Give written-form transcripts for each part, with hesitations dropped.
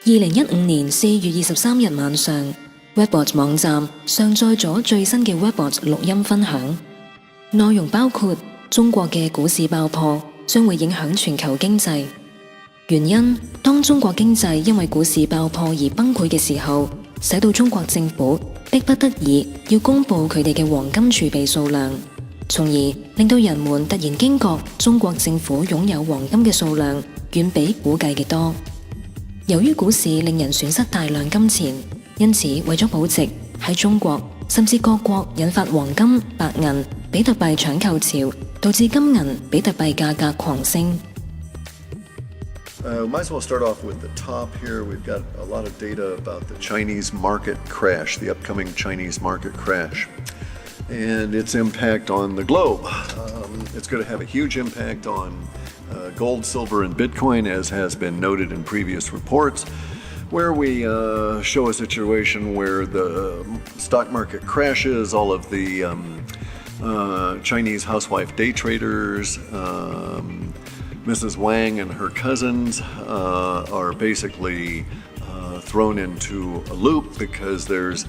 2015年4月23日晚上 Webbot 網站上載咗最新嘅 Webbot 錄音分享，內容包括中國嘅股市爆破將會影響全球經濟。原因，當中國經濟因為股市爆破而崩潰嘅時候，使到中國政府迫不得已要公布佢哋嘅黃金儲備數量，從而令到人們突然驚覺中國政府擁有黃金嘅數量遠比估計嘅多。由於股市令人損失大量金錢，因此為咗保值，喺中國甚至各國引發黃金、白銀、比特幣搶購潮，導致金銀、比特幣價格狂升。Might as well start off with the top here. We've got a lot of data about the Chinese market crash, the upcoming Chinese market crash, and its impact on the globe. It's going to have a huge impact on gold, silver, and Bitcoin, as has been noted in previous reports, where we show a situation where the stock market crashes, all of the Chinese housewife day traders, Mrs. Wang and her cousins are basically thrown into a loop because there's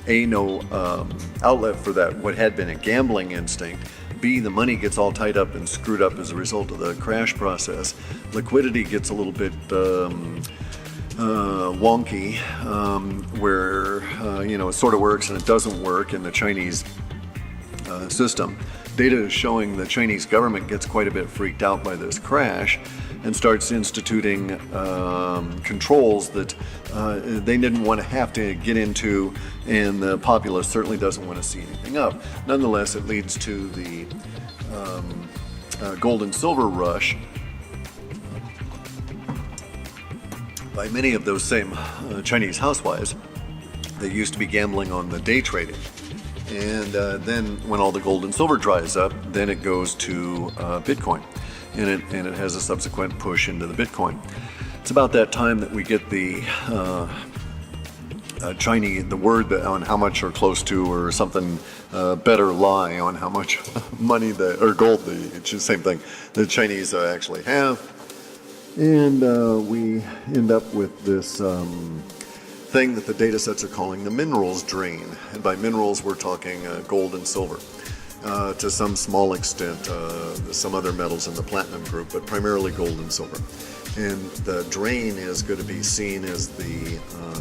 no outlet for that, what had been a gambling instinct. B, the money gets all tied up and screwed up as a result of the crash process. Liquidity gets a little bit wonky, where it sort of works and it doesn't work in the Chinese system. Data is showing the Chinese government gets quite a bit freaked out by this crash and starts instituting controls that they didn't want to have to get into, and the populace certainly doesn't want to see anything up. Nonetheless, it leads to the gold and silver rush by many of those same Chinese housewives that used to be gambling on the day trading. And then when all the gold and silver dries up, then it goes to Bitcoin, and it has a subsequent push into the Bitcoin. It's about that time that we get the Chinese, the word on how much or close to or something better lie on how much money or gold, it's the same thing, the Chinese actually have. And we end up with this thing that the data sets are calling the minerals drain. And by minerals, we're talking gold and silver. To some small extent, some other metals in the platinum group, but primarily gold and silver. And the drain is going to be seen as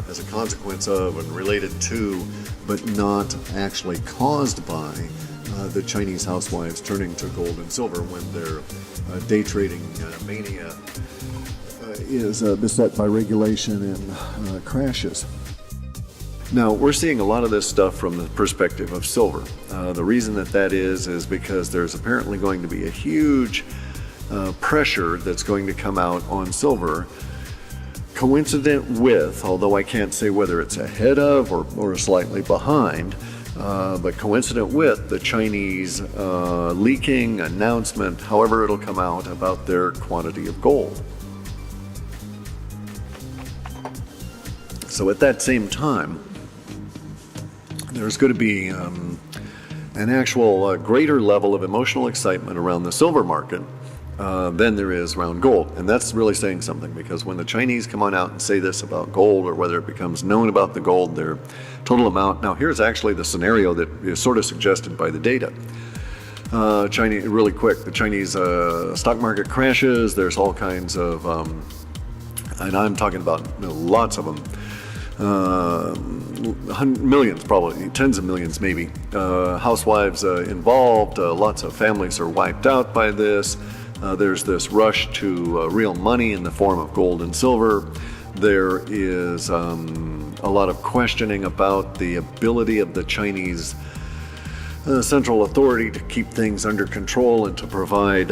as a consequence of and related to, but not actually caused by, the Chinese housewives turning to gold and silver when their day trading mania is beset by regulation and crashes. Now, we're seeing a lot of this stuff from the perspective of silver. The reason that is because there's apparently going to be a huge pressure that's going to come out on silver, coincident with, although I can't say whether it's ahead of or slightly behind, but coincident with the Chinese leaking announcement, however it'll come out, about their quantity of gold. So at that same time, there's going to be an actual greater level of emotional excitement around the silver market than there is around gold. And that's really saying something, because when the Chinese come on out and say this about gold, or whether it becomes known about the gold, their total amount. Now, here's actually the scenario that is sort of suggested by the data. Chinese, really quick, the Chinese stock market crashes. There's all kinds of, and I'm talking about lots of them, millions, probably tens of millions maybe, housewives involved. Lots of families are wiped out by this. There's this rush to real money in the form of gold and silver. There is a lot of questioning about the ability of the Chinese central authority to keep things under control and to provide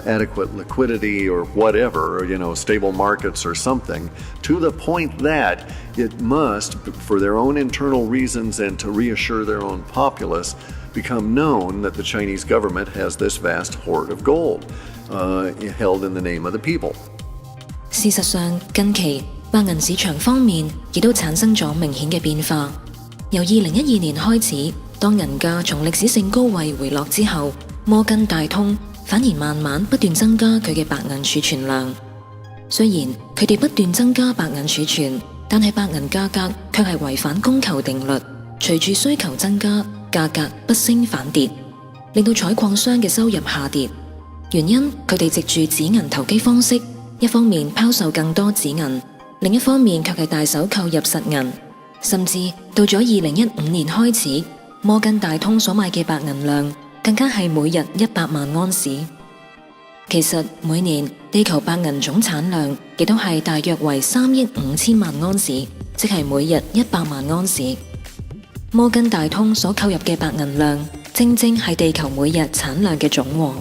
adequate liquidity or whatever, stable markets or something, to the point that it must, for their own internal reasons and to reassure their own populace, become known that the Chinese government has this vast hoard of gold held in the name of the people. 事實上，近期白銀市場方面亦都產生咗明顯嘅變化。由2012年開始，當銀價從歷史性高位回落之後，摩根大通反而慢慢不斷增加佢嘅白銀儲存量。雖然佢哋不斷增加白銀儲存，但係白銀價格卻係違反供求定律，隨住需求增加，價格不升反跌，令到採礦商嘅收入下跌。原因佢哋藉住紙銀投機方式，一方面拋售更多紙銀，另一方面卻係大手購入實銀，甚至到咗2015年開始，摩根大通所買嘅白銀量更加係每日100萬安士。其實每年地球白銀總產量亦都係大約為3億5千萬安士，即係每日100萬安士。摩根大通所購入嘅白銀量，正正係地球每日產量嘅總和。